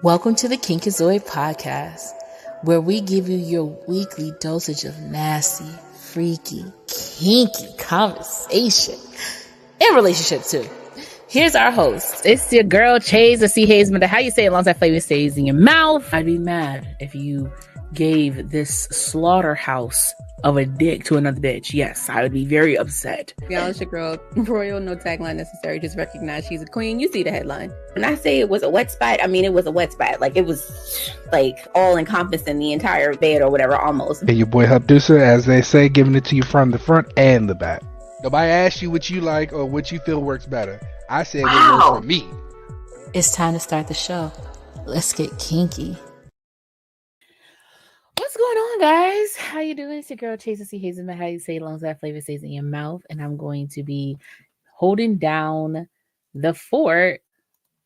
Welcome to the Kinkazoid Podcast, where we give you your weekly dosage of nasty, freaky, kinky conversation and relationships too. Here's our host. It's your girl, Chase, the C. Hayes, how you say it, as long as that flavor stays in your mouth. I'd be mad if you gave this slaughterhouse of a dick to another bitch. Yes, I would be very upset. Y'all, it's your girl, Royal, no tagline necessary. Just recognize she's a queen. You see the headline. When I say it was a wet spot, I mean it was a wet spot. Like, it was like all encompassing the entire bed or whatever, almost. Hey, your boy Hubdusa, as they say, giving it to you from the front and the back. Nobody asked you what you like or what you feel works better. I said what works for me. It's time to start the show. Let's get kinky. What's going on, guys? How you doing? It's your girl, Chase, the C. Hayes, how you say it, as long as that flavor stays in your mouth. And I'm going to be holding down the fort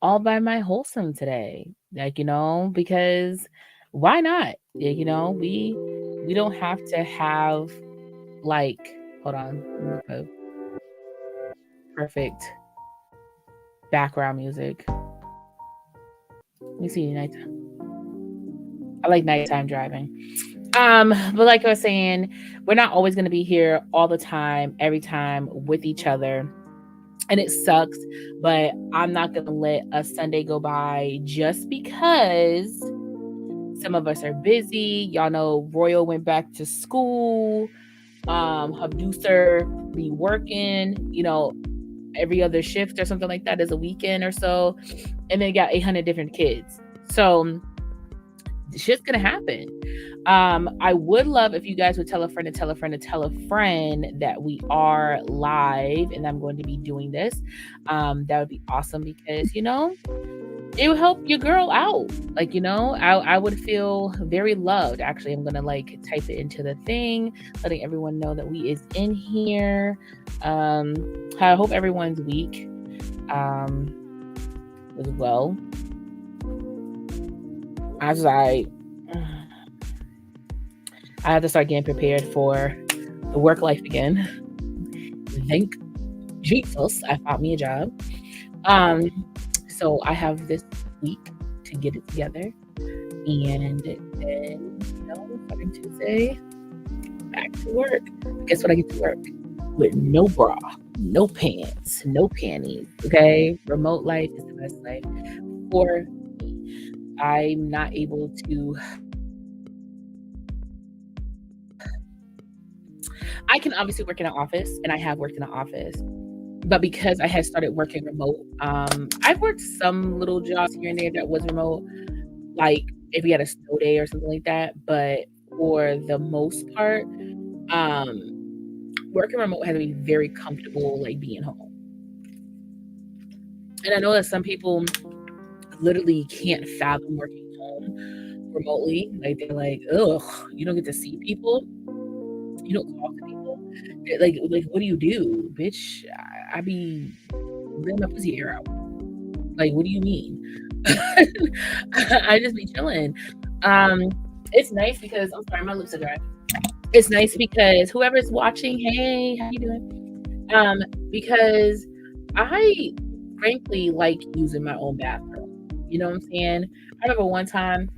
all by my wholesome today. Because why not? We don't have to have hold on. Perfect background music. Let me see nighttime. I like nighttime driving. But like I was saying, we're not always going to be here all the time, every time with each other. And it sucks, but I'm not going to let a Sunday go by just because some of us are busy. Y'all know Royal went back to school. Hubduser be working, every other shift or something like that is a weekend or so. And then you got 800 different kids. So shit's gonna happen. I would love if you guys would tell a friend to tell a friend to tell a friend that we are live and I'm going to be doing this. That would be awesome because it will help your girl out. I would feel very loved. Actually, I'm gonna type it into the thing, letting everyone know that we is in here. I hope everyone's week as well. I have to start getting prepared for the work life again. Thank Jesus I found me a job. So I have this week to get it together. And then, starting Tuesday, back to work. Guess what? I get to work with no bra, no pants, no panties. Okay? Remote life is the best life for me. I'm not able to. I can obviously work in an office, and I have worked in an office. But because I had started working remote, I've worked some little jobs here and there that was remote, like if we had a snow day or something like that. But for the most part, working remote has to be very comfortable, being home. And I know that some people literally can't fathom working home remotely. They're like, ugh, you don't get to see people. You don't talk to people. Like what do you do, bitch? I be letting my pussy air out. What do you mean? I just be chilling. It's nice because I'm sorry, my lips are dry. It's nice because whoever's watching, hey, how you doing? Because I frankly like using my own bathroom. You know what I'm saying? I remember one time,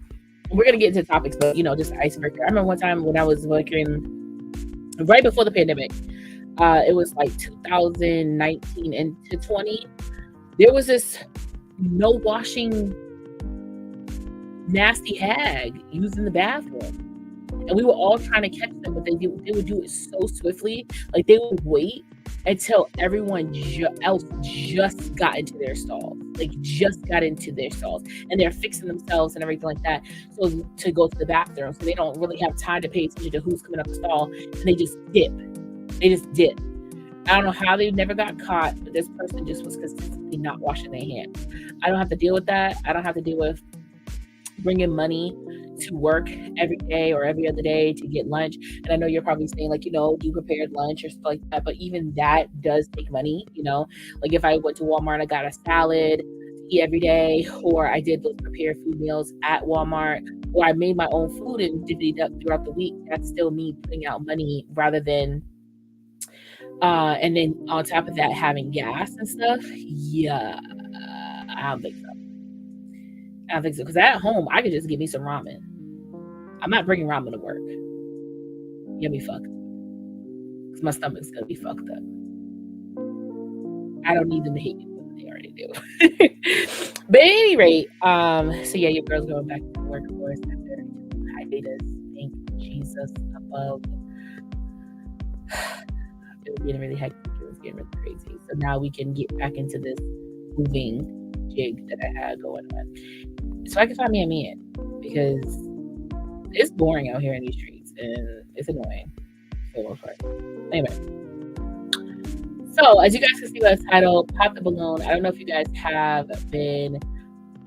we're gonna get into topics, but just icebreaker. I remember one time when I was working right before the pandemic. It was 2019 into 20. There was this no washing nasty hag using the bathroom. And we were all trying to catch them, but they would do it so swiftly. They would wait until everyone else just got into their stalls. And they're fixing themselves and everything like that. So to go to the bathroom. So they don't really have time to pay attention to who's coming up the stall. And they just dip. I don't know how they never got caught, but this person just was consistently not washing their hands. I don't have to deal with that. I don't have to deal with bringing money to work every day or every other day to get lunch. And I know you're probably saying you prepared lunch or stuff like that, but even that does take money. If I went to Walmart, I got a salad to eat every day, or I did those prepared food meals at Walmart, or I made my own food and divvied up throughout the week. That's still me putting out money rather than and then on top of that having gas and stuff. Yeah, I don't think so. I don't think so. Because at home, I could just get me some ramen. I'm not bringing ramen to work. Get me fucked. Because my stomach's going to be fucked up. I don't need them to hate me, but they already do. But at any rate, so yeah, your girl's going back to the workforce after hiatus. Thank Jesus above. It was getting really hectic. It was getting really crazy. So now we can get back into this moving jig that I had going on. So I can find me a man, because it's boring out here in these streets and it's annoying for the most part. Anyway. So, as you guys can see by the title, Pop the Balloon. I don't know if you guys have been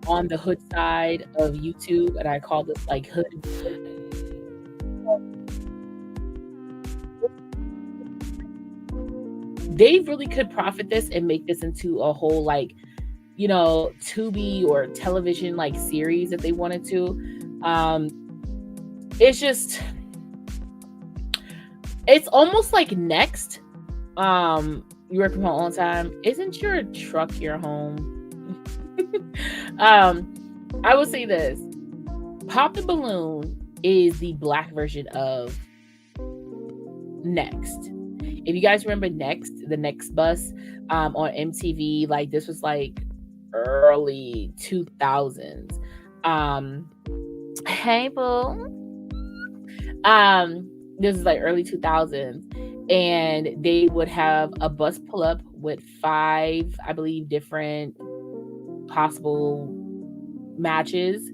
on the hood side of YouTube, and I call this like hood. They really could profit this and make this into a whole like, you know, Tubi or television like series if they wanted to. It's just, it's almost like Next. You work from home all the time. Isn't your truck your home? I will say this. Pop the Balloon is the black version of Next. If you guys remember Next, the Next Bus on MTV, like this was like early 2000s. Hey boo. This is like early 2000s. And they would have a bus pull up with 5, I believe, different possible matches.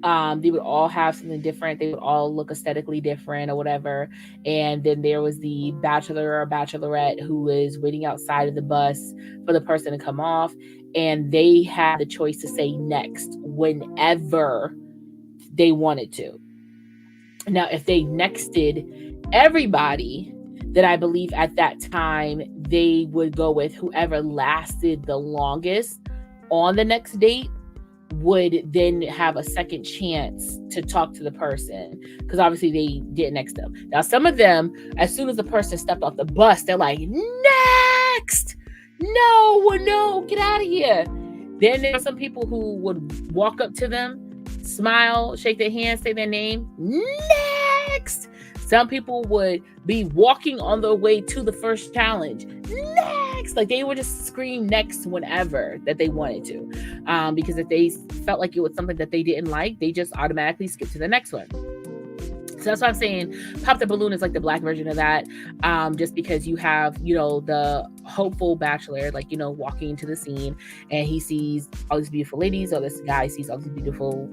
They would all have something different. They would all look aesthetically different or whatever. And then there was the bachelor or bachelorette who was waiting outside of the bus for the person to come off. And they had the choice to say next whenever they wanted to. Now, if they nexted everybody, that I believe at that time they would go with whoever lasted the longest on the next date would then have a second chance to talk to the person, because obviously they didn't next them. Now, some of them, as soon as the person stepped off the bus, they're like, next! No, get out of here. Then there are some people who would walk up to them, smile, shake their hand, say their name, next! Some people would be walking on their way to the first challenge. Next! Like they would just scream next whenever that they wanted to. Because if they felt like it was something that they didn't like, they just automatically skip to the next one. So that's why I'm saying Pop the Balloon is like the black version of that. Just because you have, you know, the hopeful bachelor, like, you know, walking into the scene and he sees all these beautiful ladies, or this guy sees all these beautiful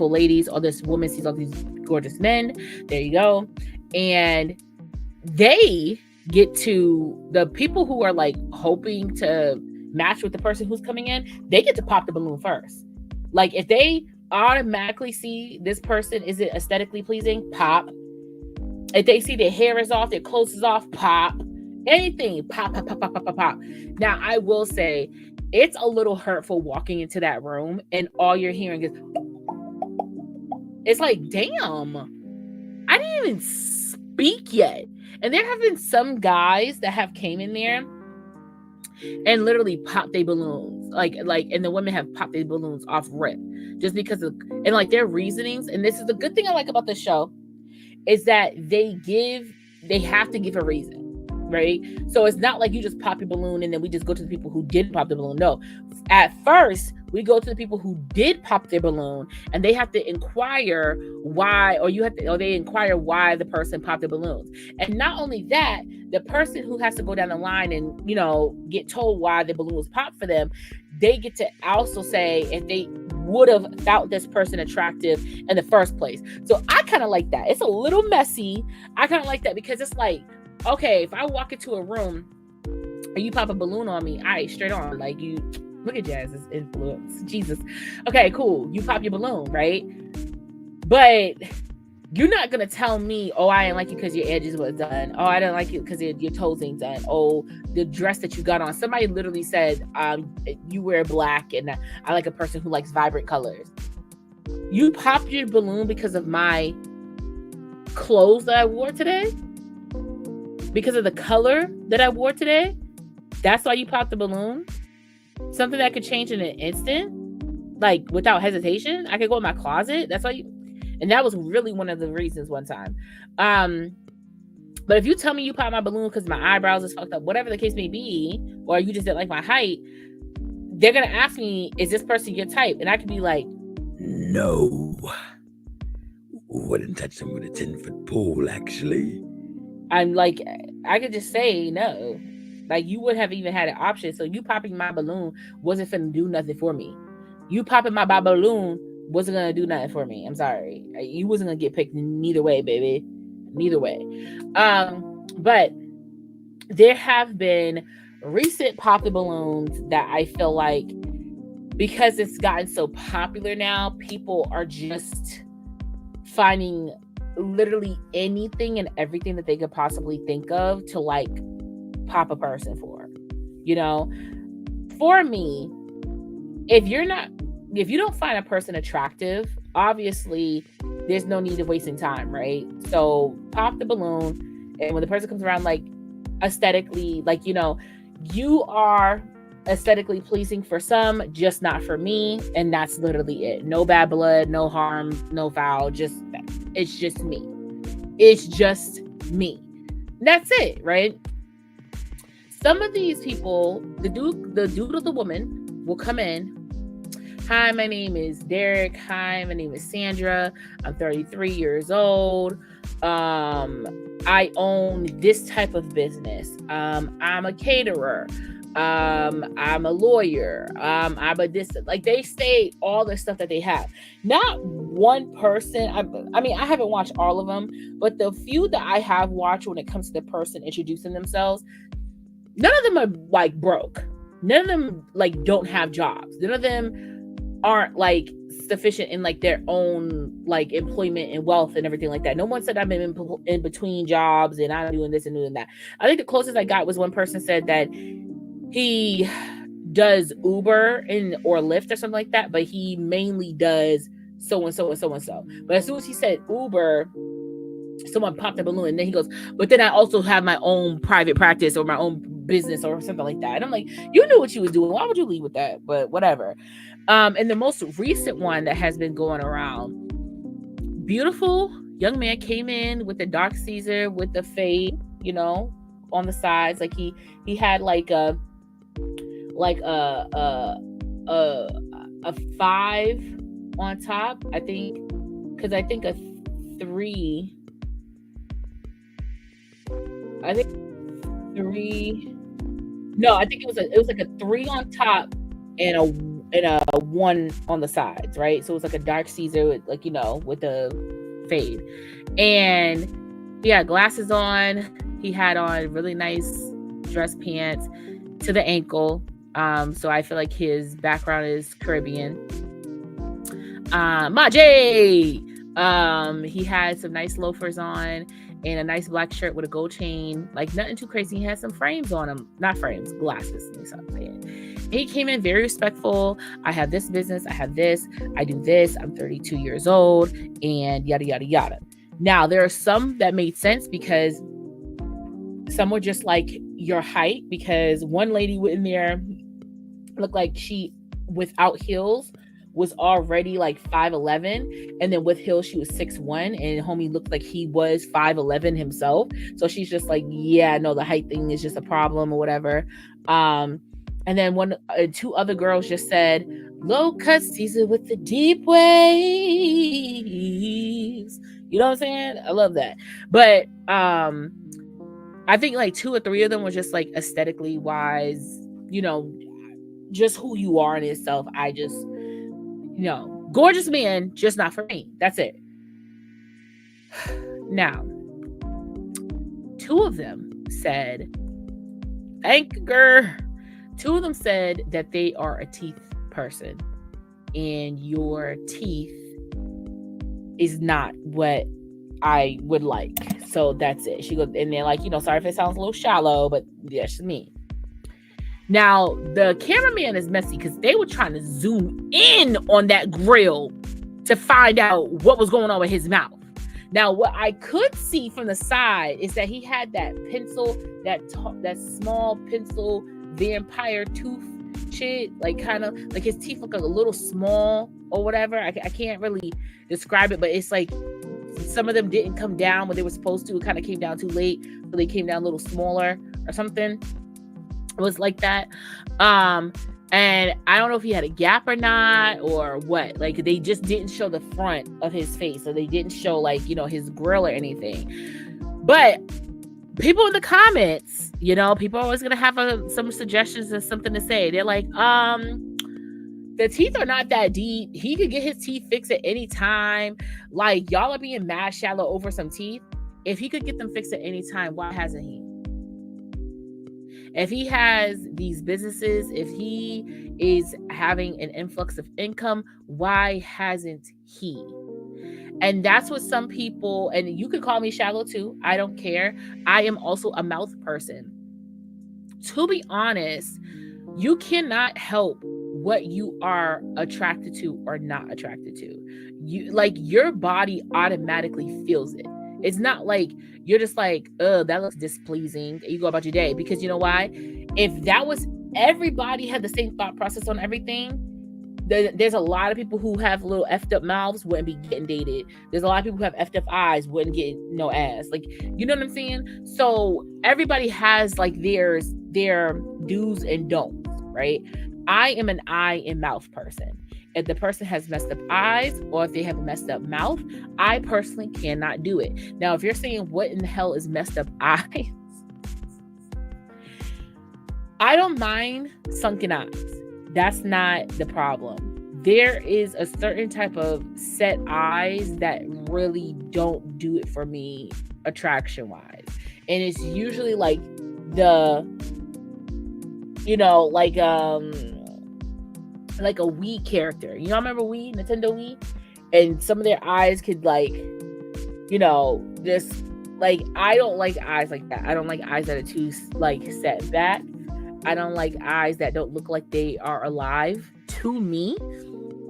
ladies, or this woman sees all these gorgeous men. There you go. And they get to, the people who are like hoping to match with the person who's coming in, they get to pop the balloon first. Like if they automatically see this person isn't aesthetically pleasing, pop. If they see their hair is off, their clothes is off, pop. Anything, pop. Now, I will say, it's a little hurtful walking into that room and all you're hearing is, it's like, damn, I didn't even speak yet. And there have been some guys that have came in there and literally popped their balloons. Like, and the women have popped their balloons off rip just because of, and like their reasonings. And this is the good thing I like about the show is that they have to give a reason. Right? So it's not like you just pop your balloon and then we just go to the people who didn't pop the balloon. No. At first, we go to the people who did pop their balloon and they have to inquire why, or they inquire why the person popped the balloons. And not only that, the person who has to go down the line and, you know, get told why the balloon was popped for them, they get to also say if they would have found this person attractive in the first place. So I kind of like that. It's a little messy. I kind of like that because it's like, okay, if I walk into a room and you pop a balloon on me, all right, straight on. Like you, look at Jazz's influence. Jesus. Okay, cool. You pop your balloon, right? But you're not going to tell me, oh, I didn't like you because your edges were done. Oh, I didn't like you because your toes ain't done. Oh, the dress that you got on. Somebody literally said, you wear black and I like a person who likes vibrant colors. You popped your balloon because of my clothes that I wore today? Because of the color that I wore today? That's why you popped the balloon? something that could change in an instant, like without hesitation. I could go in my closet. That's why and that was really one of the reasons one time. But if you tell me you pop my balloon because my eyebrows is fucked up, whatever the case may be, or you just didn't like my height, they're gonna ask me, is this person your type? And I could be like, no. Wouldn't touch them with a 10-foot pole, actually. I'm like, I could just say no. Like, you would have even had an option. So you popping my balloon wasn't finna do nothing for me. You popping my balloon wasn't gonna do nothing for me. I'm sorry. You wasn't gonna get picked neither way, baby. Neither way. But there have been recent pop the balloons that I feel like, because it's gotten so popular now, people are just finding literally anything and everything that they could possibly think of to like pop a person for. You know, for me, if you don't find a person attractive, obviously there's no need of wasting time, right? So pop the balloon, and when the person comes around, like aesthetically, like, you know, you are aesthetically pleasing for some, just not for me, and that's literally it. No bad blood, no harm, no foul, it's just me. It's just me. That's it, right? Some of these people, the dude or the woman will come in. Hi, my name is Derek. Hi, my name is Sandra. I'm 33 years old. I own this type of business. I'm a caterer. I'm a lawyer. I'm a this. Like, they say all the stuff that they have. Not one person. I mean, I haven't watched all of them, but the few that I have watched, when it comes to the person introducing themselves, none of them are like broke. None of them like don't have jobs. None of them aren't like sufficient in like their own like employment and wealth and everything like that. No one said I'm in between jobs and I'm doing this and doing that. I think the closest I got was one person said that he does Uber or Lyft or something like that, but he mainly does so and so and so and so. But as soon as he said Uber, someone popped a balloon, and then he goes, but then I also have my own private practice or my own business or something like that. And I'm like, you knew what you was doing. Why would you leave with that? But whatever. And the most recent one that has been going around, beautiful young man came in with the dark Caesar with the fade, you know, on the sides. Like he had like a 5 on top, I think, because I think a 3. I think 3. No, I think it was like a 3 on top and a 1 on the sides, right? So it was like a dark Caesar with, like, you know, with the fade. And he had glasses on. He had on really nice dress pants to the ankle. So I feel like his background is Caribbean. Majay! He had some nice loafers on and a nice black shirt with a gold chain. Like, nothing too crazy. He had some frames on him. Not frames, glasses. He came in very respectful. I have this business. I have this. I do this. I'm 32 years old. And yada, yada, yada. Now, there are some that made sense because some were just like your height. Because one lady in there looked like she, without heels, was already like 5'11", and then with heels she was 6'1", and homie looked like he was 5'11" himself. So she's just like, yeah, no, the height thing is just a problem or whatever. And then 2 other girls just said, low cut Caesar with the deep waves. You know what I'm saying? I love that. But I think like 2 or 3 of them were just like aesthetically wise, you know, just who you are in itself. I just, you know, gorgeous man, just not for me. That's it. Now, 2 of them said, thank you, girl. 2 of them said that they are a teeth person and your teeth is not what I would like. So that's it. She goes, and they're like, you know, sorry if it sounds a little shallow, but that's me. Now, the cameraman is messy because they were trying to zoom in on that grill to find out what was going on with his mouth. Now, what I could see from the side is that he had that pencil, that small pencil vampire tooth shit, like kind of like his teeth look a little small or whatever. I can't really describe it, but it's like some of them didn't come down when they were supposed to. It kind of came down too late, so they came down a little smaller or something. It was like that. And I don't know if he had a gap or not or what. Like, they just didn't show the front of his face, so they didn't show, like, you know, his grill or anything. But people in the comments, you know, people are always gonna have some suggestions and something to say. They're like, the teeth are not that deep. He could get his teeth fixed at any time. Like, y'all are being mad shallow over some teeth. If he could get them fixed at any time, why hasn't he? If he has these businesses, if he is having an influx of income, why hasn't he? And that's what some people, and you could call me shallow too, I don't care. I am also a mouth person. To be honest, you cannot help what you are attracted to or not attracted to. You, like, your body automatically feels it. It's not like you're just like, oh, that looks displeasing. You go about your day. Because you know why? If that was, everybody had the same thought process on everything, there's a lot of people who have little effed up mouths wouldn't be getting dated. There's a lot of people who have effed up eyes wouldn't get no ass. Like, you know what I'm saying? So everybody has like their do's and don'ts, right? I am an eye and mouth person. If the person has messed up eyes or if they have a messed up mouth, I personally cannot do it. Now, if you're saying what in the hell is messed up eyes, I don't mind sunken eyes. That's not the problem. There is a certain type of set eyes that really don't do it for me attraction wise. And it's usually like the, you know, like a Wii character. You know, remember Wii, Nintendo Wii? And some of their eyes could, like, you know, just like, I don't like eyes like that. I don't like eyes that are too like set back. I don't like eyes that don't look like they are alive to me.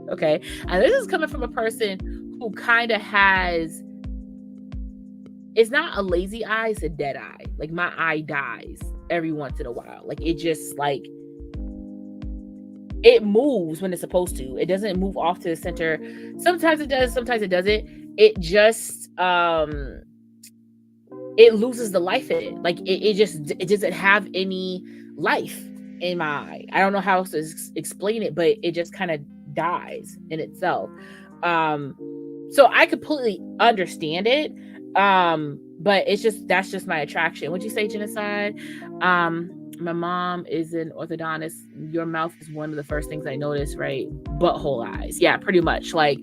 Okay. And this is coming from a person who kind of has, it's not a lazy eye, it's a dead eye. Like, my eye dies every once in a while. Like, it just like, it moves when it's supposed to. It doesn't move off to the center. Sometimes it does, sometimes it doesn't. It just it loses the life in it. Like, it doesn't have any life in my eye. I don't know how else to explain it, but it just kind of dies in itself. So I completely understand it. But it's just, that's just my attraction. What'd you say, Genocide? My mom is an orthodontist. Your mouth is one of the first things I notice, right? Butthole eyes. Yeah, pretty much. Like,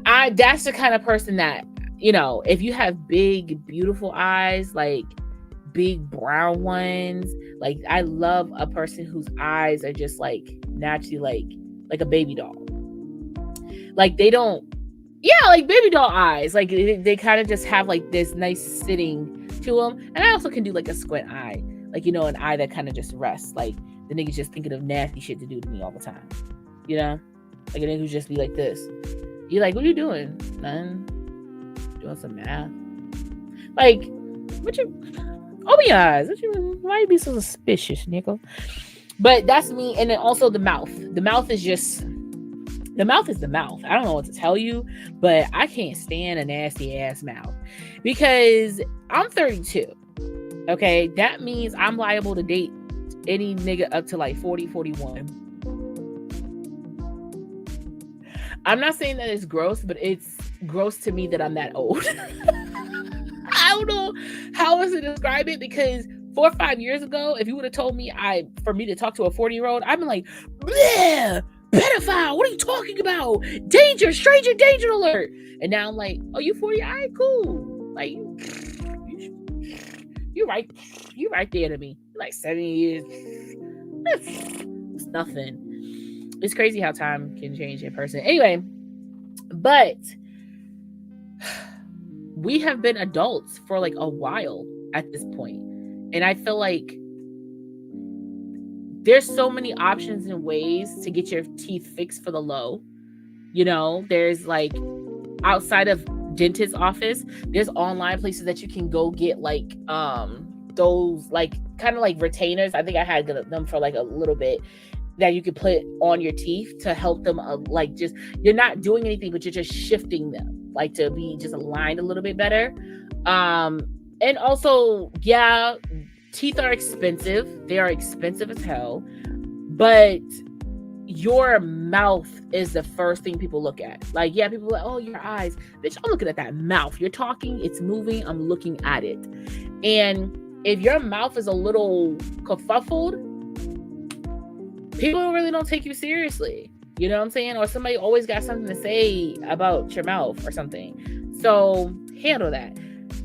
I that's the kind of person that, you know, if you have big, beautiful eyes, like big brown ones, like, I love a person whose eyes are just like naturally like a baby doll. Like, they don't, yeah, like baby doll eyes. Like, they kind of just have like this nice sitting to them. And I also can do like a squint eye. Like, you know, an eye that kind of just rests. Like, the nigga's just thinking of nasty shit to do to me all the time. You know? Like, a nigga who just be like this. You like, what are you doing? Nothing. Doing some math. Like, what you... Open your eyes. Why you be so suspicious, nigga? But that's me. And then also the mouth. The mouth is just... The mouth is the mouth. I don't know what to tell you, but I can't stand a nasty ass mouth. Because I'm 32. Okay, that means I'm liable to date any nigga up to like 40, 41. I'm not saying that it's gross, but it's gross to me that I'm that old. I don't know how else to describe it, because 4 or 5 years ago, if you would have told me for me to talk to a 40-year-old, I've been like, bleh, pedophile, what are you talking about? Danger, stranger danger alert. And now I'm like, oh, you 40? All right, cool. Like, you're right there to me. Like 7 years. It's nothing. It's crazy how time can change a person. Anyway, but we have been adults for like a while at this point. And I feel like there's so many options and ways to get your teeth fixed for the low. You know, there's like, outside of dentist office, there's online places that you can go get like those like kind of like retainers. I think I had them for like a little bit that you could put on your teeth to help them like just, you're not doing anything, but you're just shifting them like to be just aligned a little bit better. And also, yeah, teeth are expensive. They are expensive as hell, but your mouth is the first thing people look at. Like, yeah, people are like, oh, your eyes. Bitch, I'm looking at that mouth. You're talking, it's moving, I'm looking at it. And if your mouth is a little kerfuffled, people really don't take you seriously. You know what I'm saying? Or somebody always got something to say about your mouth or something. So handle that.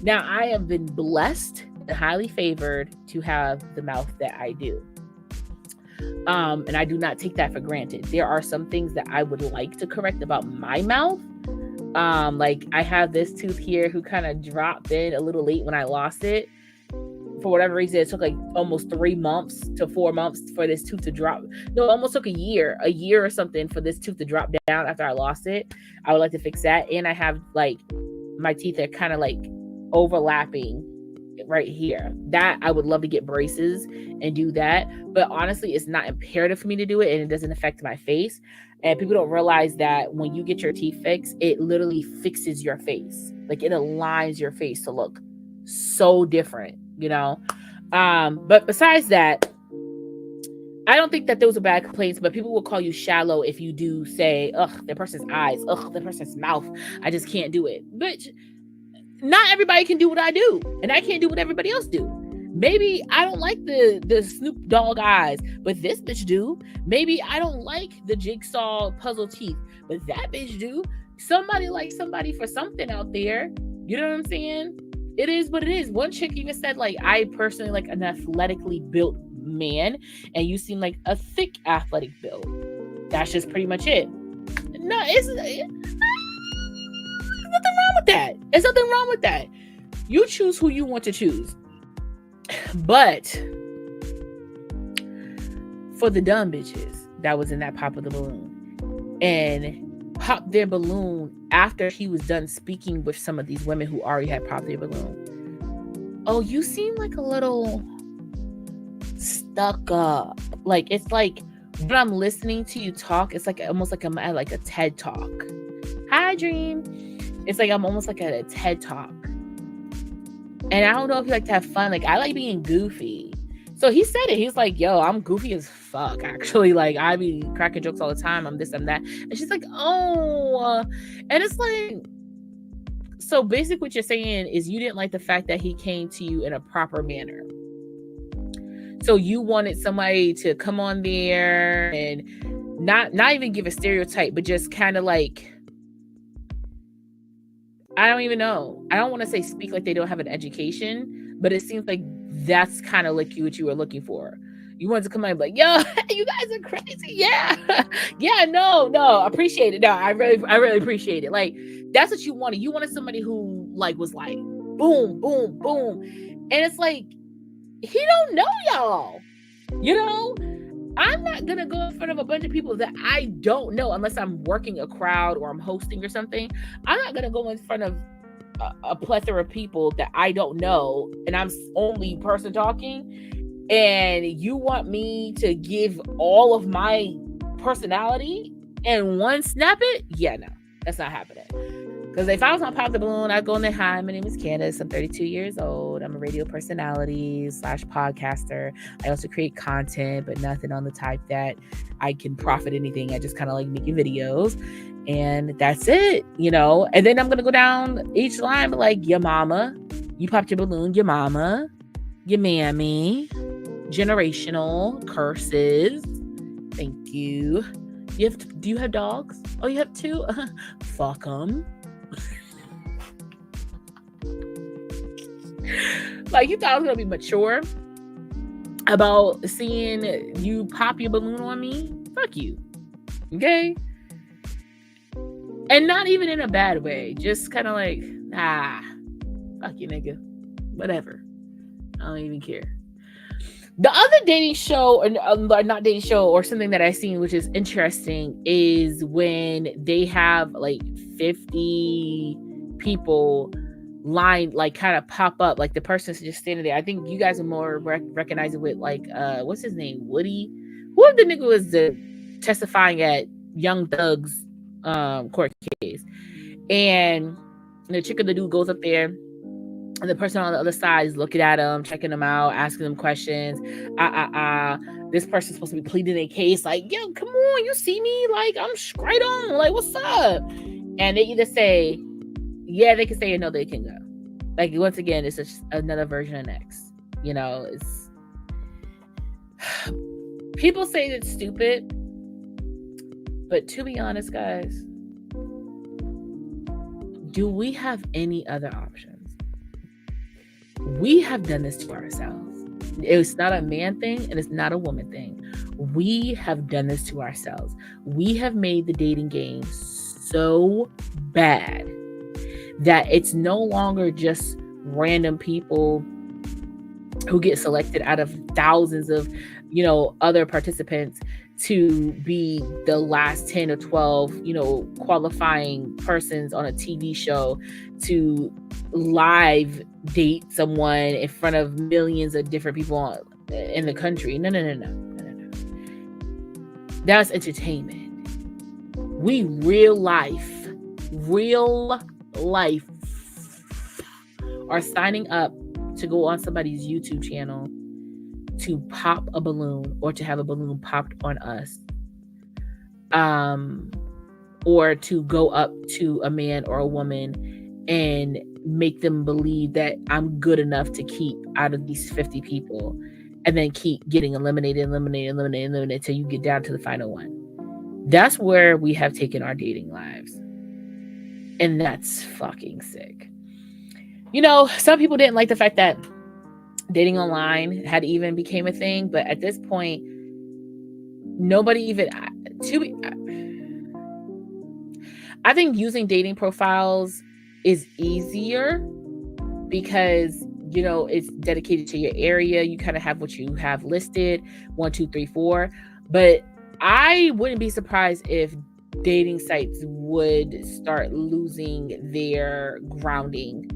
Now, I have been blessed and highly favored to have the mouth that I do. And I do not take that for granted. There are some things that I would like to correct about my mouth. Like I have this tooth here who kind of dropped in a little late when I lost it. For whatever reason, it took like almost 3 months to 4 months for this tooth to drop. No, it almost took a year or something for this tooth to drop down after I lost it. I would like to fix that. And I have like my teeth are kind of like overlapping right here. That I would love to get braces and do that. But honestly, it's not imperative for me to do it, and it doesn't affect my face. And people don't realize that when you get your teeth fixed, it literally fixes your face. Like it aligns your face to look so different, you know? But besides that, I don't think that those are bad complaints, but people will call you shallow if you do say, ugh, that person's eyes, ugh, that person's mouth. I just can't do it. But not everybody can do what I do, and I can't do what everybody else do. Maybe I don't like the Snoop Dogg eyes, but this bitch do. Maybe I don't like the jigsaw puzzle teeth, but that bitch do. Somebody likes somebody for something out there. You know what I'm saying? It is what it is. One chick even said, like, I personally like an athletically built man, and you seem like a thick athletic build. That's just pretty much it. No, it's nothing wrong with that. There's nothing wrong with that. You choose who you want to choose. But for the dumb bitches that was in that Pop of the Balloon and popped their balloon after he was done speaking with some of these women who already had popped their balloon. Oh, you seem like a little stuck up. Like, it's like when I'm listening to you talk, it's like almost like I'm at like a TED Talk. Hi, Dream. It's like I'm almost like at a TED Talk. And I don't know if you like to have fun. Like, I like being goofy. So he said it. He's like, yo, I'm goofy as fuck, actually. Like, I be cracking jokes all the time. I'm this, I'm that. And she's like, oh. And it's like, so basically what you're saying is you didn't like the fact that he came to you in a proper manner. So you wanted somebody to come on there and not even give a stereotype, but just kind of like, I don't even know. I don't want to say speak like they don't have an education, but it seems like that's kind of like what you were looking for. You wanted to come out and be like, yo, you guys are crazy. Yeah. Yeah, no, appreciate it. No, I really appreciate it. Like, that's what you wanted. You wanted somebody who like was like, boom, boom, boom. And it's like, he don't know y'all. You know? I'm not going to go in front of a bunch of people that I don't know unless I'm working a crowd or I'm hosting or something. I'm not going to go in front of a plethora of people that I don't know and I'm only person talking, and you want me to give all of my personality in one snippet? Yeah, no, that's not happening. Because if I was on Pop the Balloon, I'd go in there, hi, my name is Candace. I'm 32 years old. I'm a radio personality / podcaster. I also create content, but nothing on the type that I can profit anything. I just kind of like making videos. And that's it, you know? And then I'm going to go down each line, like, your mama, you popped your balloon, your mama, your mammy, generational, curses. Thank you. Do you have dogs? Oh, you have 2? Fuck them. Like, you thought I was gonna be mature about seeing you pop your balloon on me? Fuck you. Okay? And not even in a bad way. Just kind of like, fuck you, nigga. Whatever. I don't even care. The other dating show, or not dating show, or something that I've seen, which is interesting, is when they have like 50 people line like kind of pop up, like the person's just standing there. I think you guys are more recognize it with like what's his name, Woody, who the nigga was testifying at Young Thug's court case, and the chick of the dude goes up there, and the person on the other side is looking at him, checking him out, asking them questions. This person's supposed to be pleading their case, like, yo, come on, you see me, like, I'm straight on, like, what's up? And they either say yeah, they can say, no, they can go. Like, once again, it's just another version of Next. You know, it's people say it's stupid, but to be honest, guys, do we have any other options? We have done this to ourselves. It's not a man thing and it's not a woman thing. We have done this to ourselves. We have made the dating game so bad that it's no longer just random people who get selected out of thousands of, you know, other participants to be the last 10 or 12, you know, qualifying persons on a TV show to live date someone in front of millions of different people in the country. No. That's entertainment. We real life are signing up to go on somebody's YouTube channel to pop a balloon or to have a balloon popped on us, or to go up to a man or a woman and make them believe that I'm good enough to keep out of these 50 people, and then keep getting eliminated until you get down to the final one. That's where we have taken our dating lives. And that's fucking sick. You know, some people didn't like the fact that dating online had even became a thing, but at this point, nobody even I think using dating profiles is easier because, you know, it's dedicated to your area. You kind of have what you have listed, 1, 2, 3, 4. But I wouldn't be surprised if dating sites would start losing their grounding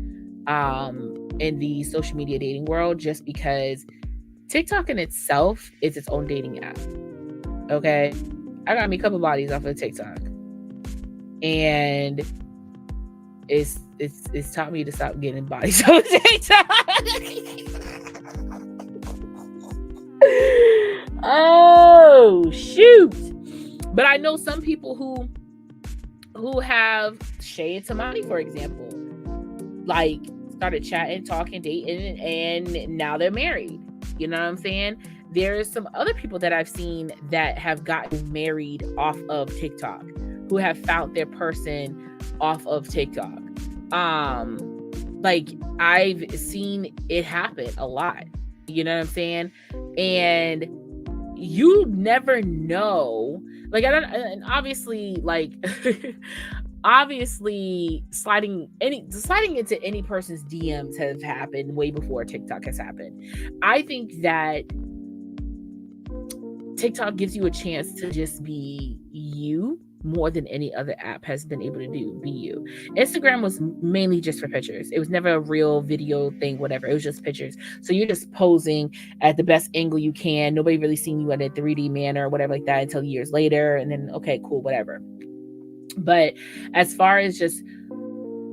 in the social media dating world, just because TikTok in itself is its own dating app. Okay, I got me a couple bodies off of TikTok, and it's taught me to stop getting bodies on TikTok. Oh shoot! But I know some people who have Shay and Tamani, for example, like started chatting, talking, dating, and now they're married. You know what I'm saying? There's some other people that I've seen that have gotten married off of TikTok, who have found their person off of TikTok. Like I've seen it happen a lot. You know what I'm saying? And you never know. Like, and obviously, like, obviously sliding into any person's DMs have happened way before TikTok has happened. I think that TikTok gives you a chance to just be you more than any other app has been able to do. Be you. Instagram was mainly just for pictures. It was never a real video thing, whatever. It was just pictures. So you're just posing at the best angle you can. Nobody really seen you in a 3D manner or whatever like that until years later. And then, okay, cool, whatever. But as far as just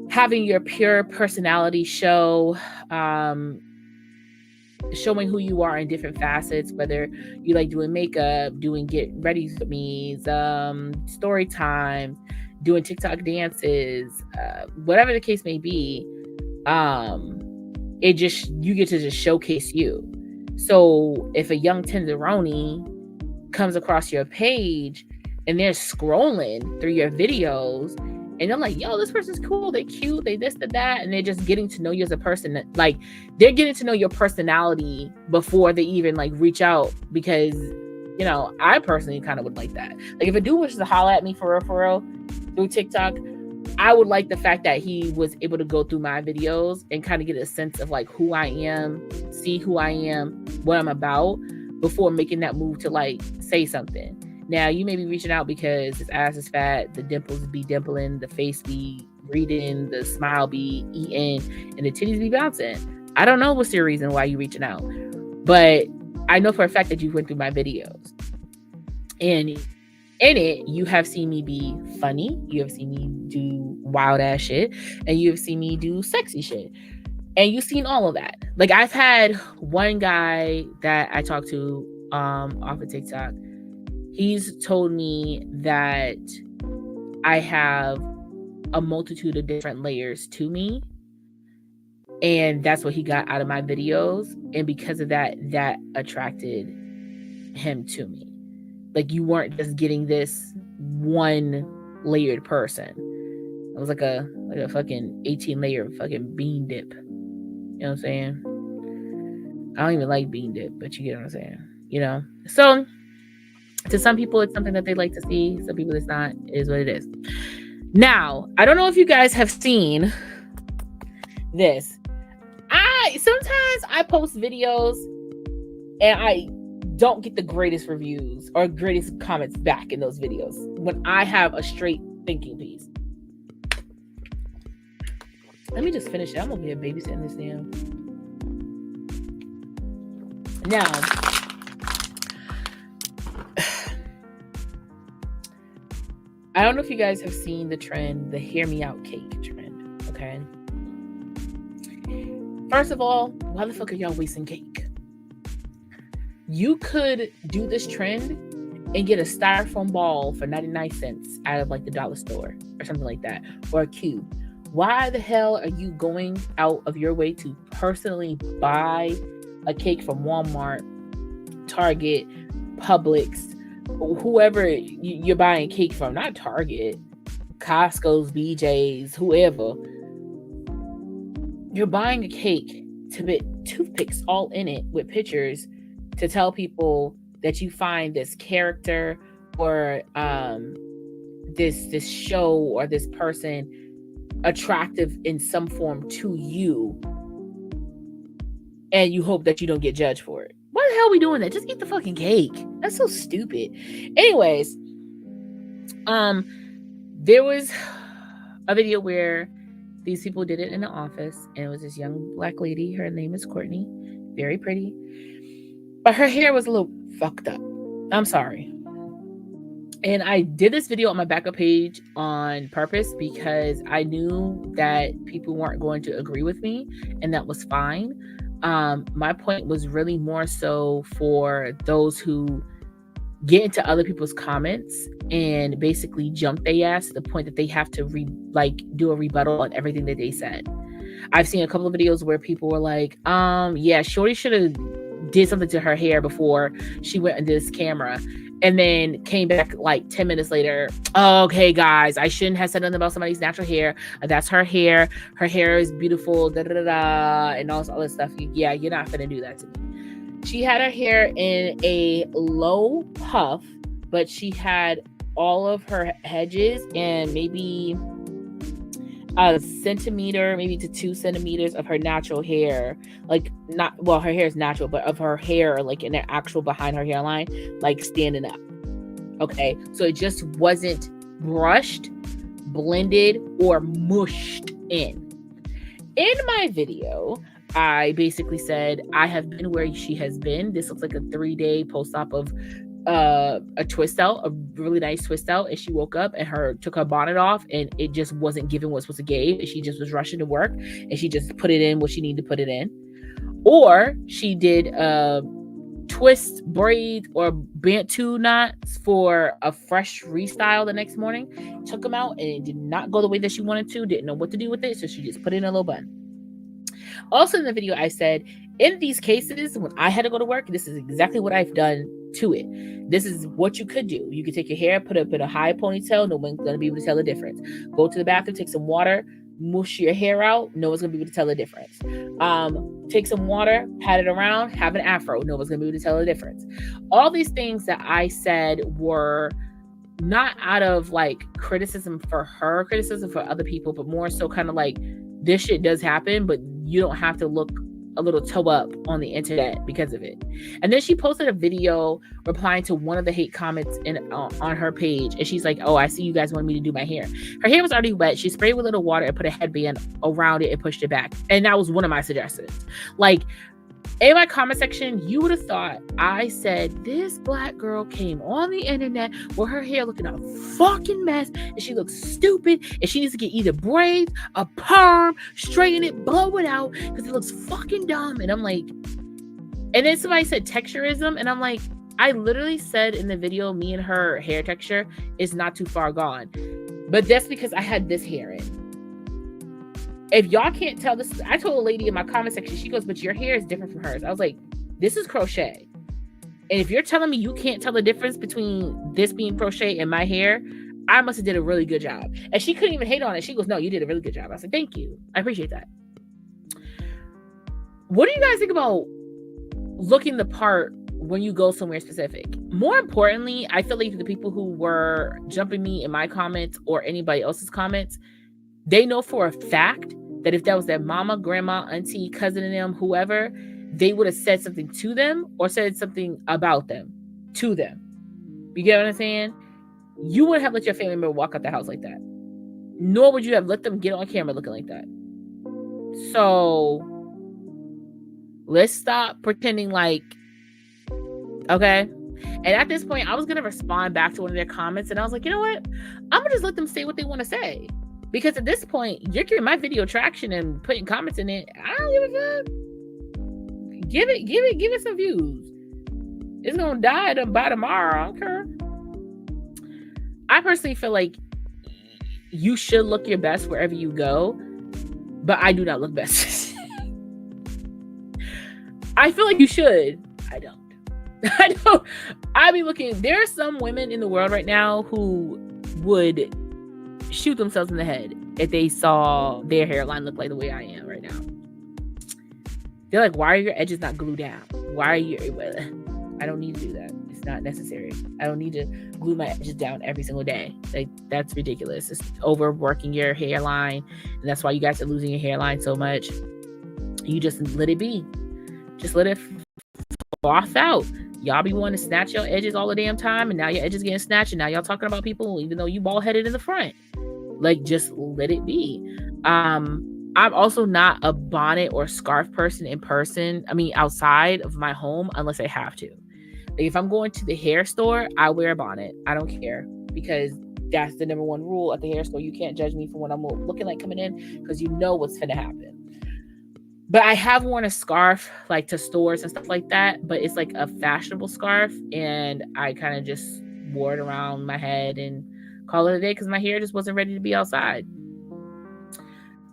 having your pure personality show, showing who you are in different facets, whether you like doing makeup, doing get ready with me, story time, doing TikTok dances, whatever the case may be, you get to just showcase you. So if a young tenderoni comes across your page and they're scrolling through your videos and they're like, yo, this person's cool, they cute, they this, that, and they're just getting to know you as a person. Like, they're getting to know your personality before they even like reach out, because, you know, I personally kind of would like that. Like, if a dude wishes to holler at me for real through TikTok, I would like the fact that he was able to go through my videos and kind of get a sense of like who I am, see who I am, what I'm about, before making that move to like say something. Now, you may be reaching out because his ass is fat, the dimples be dimpling, the face be reading, the smile be eating, and the titties be bouncing. I don't know what's your reason why you reaching out, but I know for a fact that you went through my videos. And in it, you have seen me be funny, you have seen me do wild ass shit, and you have seen me do sexy shit. And you've seen all of that. Like, I've had one guy that I talked to off of TikTok. He's told me that I have a multitude of different layers to me. And that's what he got out of my videos. And because of that, that attracted him to me. Like, you weren't just getting this one layered person. It was like a fucking 18 layer fucking bean dip. You know what I'm saying? I don't even like bean dip, but you get what I'm saying. You know? So, to some people, it's something that they like to see. Some people, it's not. It is what it is. Now, I don't know if you guys have seen this. Sometimes I post videos and I don't get the greatest reviews or greatest comments back in those videos when I have a straight thinking piece. Let me just finish it. I'm over here babysitting this damn. Now, I don't know if you guys have seen the trend, the hear me out cake trend, okay? First of all, why the fuck are y'all wasting cake? You could do this trend and get a styrofoam ball for 99 cents out of like the dollar store or something like that, or a cube. Why the hell are you going out of your way to personally buy a cake from Walmart, Target, Publix, whoever you're buying cake from? Not Target, Costco's, BJ's, whoever. You're buying a cake to put toothpicks all in it with pictures to tell people that you find this character or this show or this person attractive in some form to you, and you hope that you don't get judged for it. Why the hell are we doing that? Just eat the fucking cake. That's so stupid. Anyways, there was a video where these people did it in the office, and it was this young black lady. Her name is Courtney. Very pretty. But her hair was a little fucked up. I'm sorry. And I did this video on my backup page on purpose because I knew that people weren't going to agree with me, and that was fine. My point was really more so for those who get into other people's comments and basically jump their ass to the point that they have to do a rebuttal on everything that they said. I've seen a couple of videos where people were like, yeah, Shorty should have did something to her hair before she went into this camera, and then came back like 10 minutes later. Oh, okay, guys, I shouldn't have said nothing about somebody's natural hair. That's her hair. Her hair is beautiful, da da da da, and all this other stuff. Yeah, you're not gonna do that to me. She had her hair in a low puff, but she had all of her hedges and maybe a centimeter, maybe to 2 centimeters of her natural hair. Like, not, well, her hair is natural, but of her hair, like in the actual behind her hairline, like standing up. Okay, so it just wasn't brushed, blended, or mushed in. In my video, I basically said, I have been where she has been. This looks like a 3-day post-op of a twist out, a really nice twist out, and she woke up and took her bonnet off, and it just wasn't giving what it was supposed to give, and she just was rushing to work, and she just put it in what she needed to put it in. Or she did twist, braid, or bantu knots for a fresh restyle the next morning, took them out, and it did not go the way that she wanted to, didn't know what to do with it, so she just put it in a little bun. Also in the video, I said, in these cases, when I had to go to work, this is exactly what I've done to it. This is what you could do. You could take your hair, put up in a high ponytail. No one's going to be able to tell the difference. Go to the bathroom, take some water, mush your hair out. No one's going to be able to tell the difference. Take some water, pat it around, have an afro. No one's going to be able to tell the difference. All these things that I said were not out of like criticism for her, criticism for other people, but more so kind of like, this shit does happen, but you don't have to look a little toe up on the internet because of it. And then she posted a video replying to one of the hate comments on her page. And she's like, oh, I see you guys wanted me to do my hair. Her hair was already wet. She sprayed with a little water and put a headband around it and pushed it back. And that was one of my suggestions. Like, in my comment section, you would have thought I said this black girl came on the internet with her hair looking a fucking mess and she looks stupid and she needs to get either braids, a perm, straighten it, blow it out because it looks fucking dumb. And I'm like, and then somebody said texturism, and I'm like, I literally said in the video, me and her hair texture is not too far gone, but that's because I had this hair in. If y'all can't tell this, I told a lady in my comment section, she goes, but your hair is different from hers. I was like, this is crochet. And if you're telling me you can't tell the difference between this being crochet and my hair, I must have did a really good job. And she couldn't even hate on it. She goes, no, you did a really good job. I said, thank you. I appreciate that. What do you guys think about looking the part when you go somewhere specific? More importantly, I feel like the people who were jumping me in my comments or anybody else's comments, they know for a fact that if that was their mama, grandma, auntie, cousin, and them, whoever, they would have said something to them or said something about them to them. You get what I'm saying? You wouldn't have let your family member walk out the house like that. Nor would you have let them get on camera looking like that. So let's stop pretending like, okay? And at this point, I was going to respond back to one of their comments. And I was like, you know what? I'm going to just let them say what they want to say. Because at this point, you're giving my video traction and putting comments in it. I don't give a fuck. Give it some views. It's gonna die by tomorrow. I don't care. I personally feel like you should look your best wherever you go, but I do not look best. I feel like you should. I don't. I be looking. There are some women in the world right now who would shoot themselves in the head if they saw their hairline look like the way I am right now. They're like, why are your edges not glued down? Why are you? I don't need to do that. It's not necessary. I don't need to glue my edges down every single day. Like, that's ridiculous. It's overworking your hairline, and that's why you guys are losing your hairline so much. You just let it be. Just let it froth out. Y'all be wanting to snatch your edges all the damn time, and now your edges getting snatched, and now y'all talking about people even though you bald headed in the front. Like, just let it be. I'm also not a bonnet or scarf person outside of my home unless I have to. Like, if I'm going to the hair store, I wear a bonnet. I don't care, because that's the number one rule at the hair store. You can't judge me for what I'm looking like coming in, because you know what's gonna happen. But I have worn a scarf like to stores and stuff like that, but it's like a fashionable scarf, and I kind of just wore it around my head and call it a day because my hair just wasn't ready to be outside.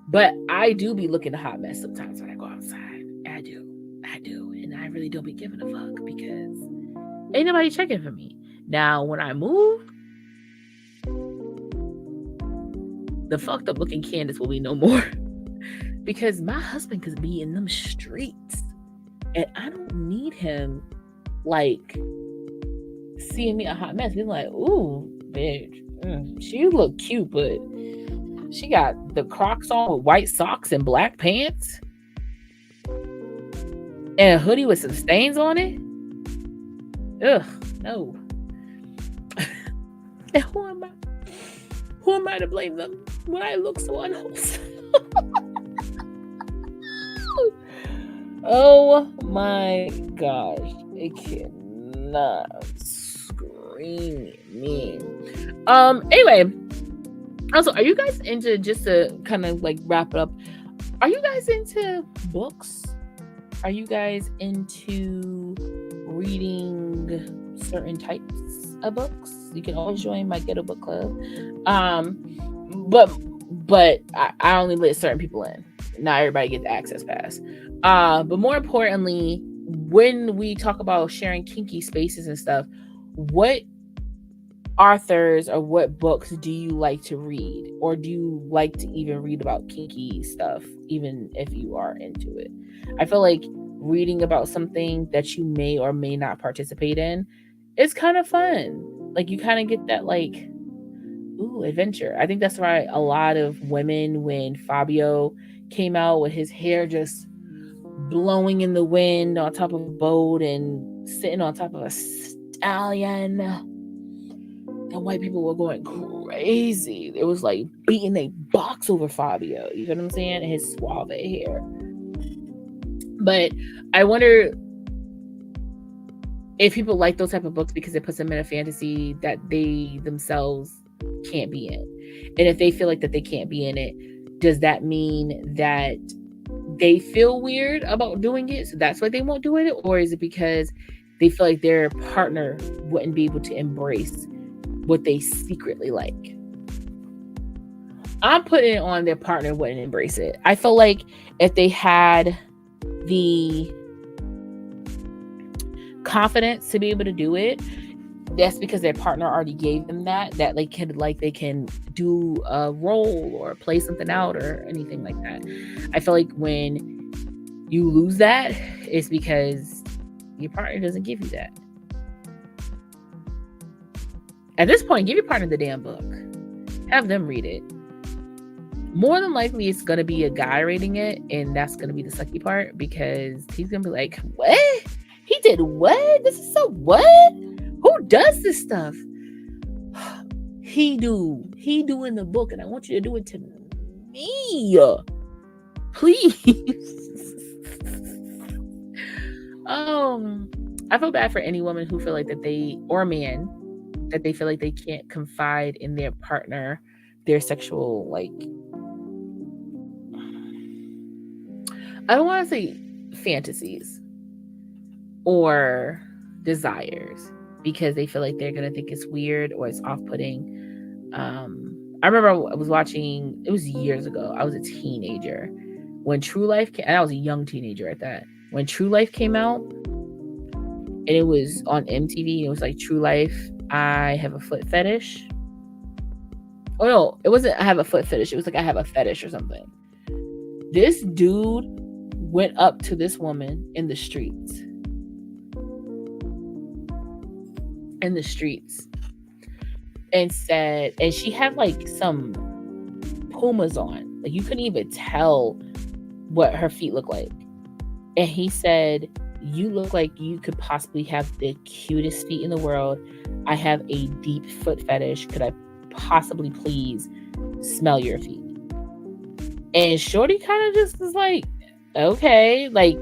But I do be looking a hot mess sometimes when I go outside. I do. And I really don't be giving a fuck because ain't nobody checking for me. Now, when I move, the fucked up looking Candace will be no more. Because my husband could be in them streets, and I don't need him like seeing me a hot mess. He's like, ooh, bitch, she look cute, but she got the Crocs on with white socks and black pants and a hoodie with some stains on it. Ugh, no. And who am I to blame them when I look so unwholesome? Oh my gosh, it cannot scream me. Anyway, also, are you guys into, just to kind of like wrap it up, are you guys into books? Are you guys into reading certain types of books? You can always join my Ghetto Book Club. But I only let certain people in. Not everybody gets access pass. But more importantly, when we talk about sharing kinky spaces and stuff, what authors or what books do you like to read? Or do you like to even read about kinky stuff, even if you are into it? I feel like reading about something that you may or may not participate in is kind of fun. Like, you kind of get that, like, ooh, adventure. I think that's why a lot of women, when Fabio came out with his hair just blowing in the wind on top of a boat and sitting on top of a stallion. And white people were going crazy. It was like beating a box over Fabio. You know what I'm saying? And his suave hair. But I wonder if people like those type of books because it puts them in a fantasy that they themselves can't be in. And if they feel like that they can't be in it, does that mean that they feel weird about doing it, so that's why they won't do it? Or is it because they feel like their partner wouldn't be able to embrace what they secretly like? I'm putting it on their partner wouldn't embrace it. I feel like if they had the confidence to be able to do it, that's because their partner already gave them that they can do a role or play something out or anything like that. I feel like when you lose that, it's because your partner doesn't give you that. At this point, give your partner the damn book. Have them read it. More than likely, it's going to be a guy reading it, and that's going to be the sucky part, because he's going to be like, what? He did what? This is so what? Who does this stuff? He do in the book, and I want you to do it to me. Please. I feel bad for any woman who feel like that they, or man, that they feel like they can't confide in their partner, their sexual, like, I don't want to say fantasies or desires, because they feel like they're going to think it's weird or it's off-putting. I remember I was watching, it was years ago, I was a teenager when True Life came, and I was a young teenager at that, when True Life came out, and it was on MTV. It was like True Life, I have a foot fetish. Oh no, it wasn't I have a foot fetish, it was like I have a fetish or something. This dude went up to this woman in the streets, and said, and she had like some Pumas on, like you couldn't even tell what her feet looked like, and he said, you look like you could possibly have the cutest feet in the world. I have a deep foot fetish. Could I possibly please smell your feet? And shorty kind of just was like, okay, like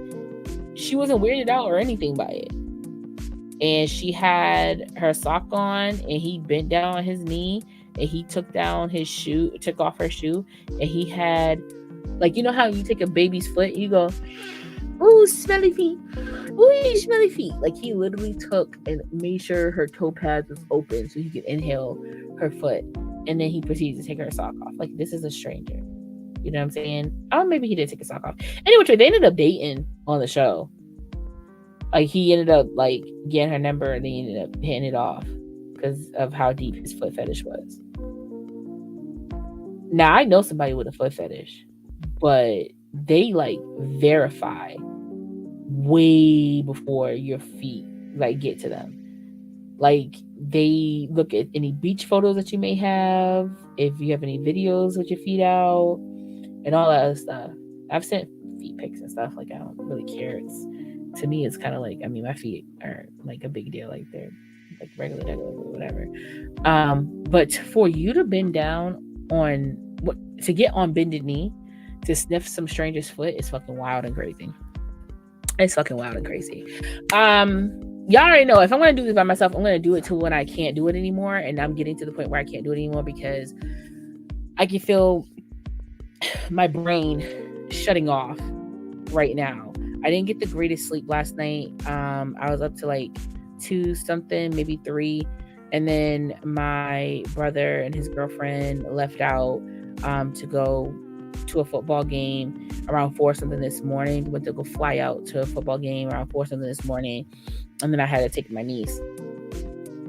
she wasn't weirded out or anything by it. And she had her sock on, and he bent down on his knee, and he took off her shoe, and he had, like, you know how you take a baby's foot, you go, ooh, smelly feet. Ooh, smelly feet. Like, he literally took and made sure her toe pads was open so he could inhale her foot. And then he proceeds to take her sock off. Like, this is a stranger. You know what I'm saying? Oh, maybe he did take a sock off. Anyway, they ended up dating on the show. Like, he ended up, like, getting her number, and they ended up hitting it off because of how deep his foot fetish was. Now, I know somebody with a foot fetish, but they, like, verify way before your feet, like, get to them. Like, they look at any beach photos that you may have, if you have any videos with your feet out, and all that other stuff. I've sent feet pics and stuff. Like, I don't really care. To me, it's kind of like, I mean, my feet are like a big deal. Like, they're like regular, whatever. But for you to bend down to get on bended knee to sniff some stranger's foot is fucking wild and crazy. It's fucking wild and crazy. Y'all already know, if I'm going to do this by myself, I'm going to do it till when I can't do it anymore. And I'm getting to the point where I can't do it anymore because I can feel my brain shutting off right now. I didn't get the greatest sleep last night. I was up to like 2 something, maybe 3. And then my brother and his girlfriend left out to go to a football game around 4 something this morning. Went to go fly out to a football game around 4 something this morning. And then I had to take my niece.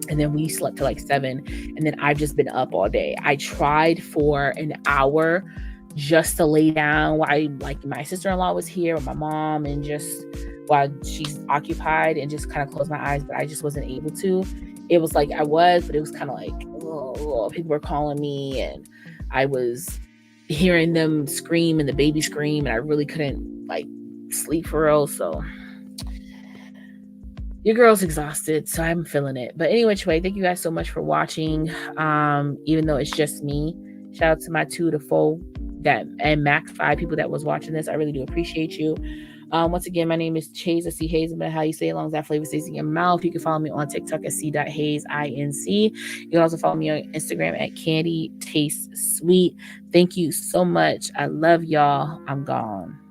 And then we slept till like 7. And then I've just been up all day. I tried for an hour just to lay down while my sister-in-law was here with my mom, and just while she's occupied, and just kind of close my eyes, but I just wasn't able to. It was like but it was kind of like, people were calling me, and I was hearing them scream and the baby scream, and I really couldn't like sleep for real. So your girl's exhausted, so I'm feeling it. But anyway, thank you guys so much for watching. Even though it's just me, shout out to my 2 to 4 and max 5 people that was watching this. I really do appreciate you. Once again, my name is Chase. I see Hayes, but how you say it, as long as that flavor stays in your mouth. You can follow me on TikTok at c.hayes.inc. You can also follow me on Instagram at Candy Tastes Sweet. Thank you so much. I love y'all. I'm gone.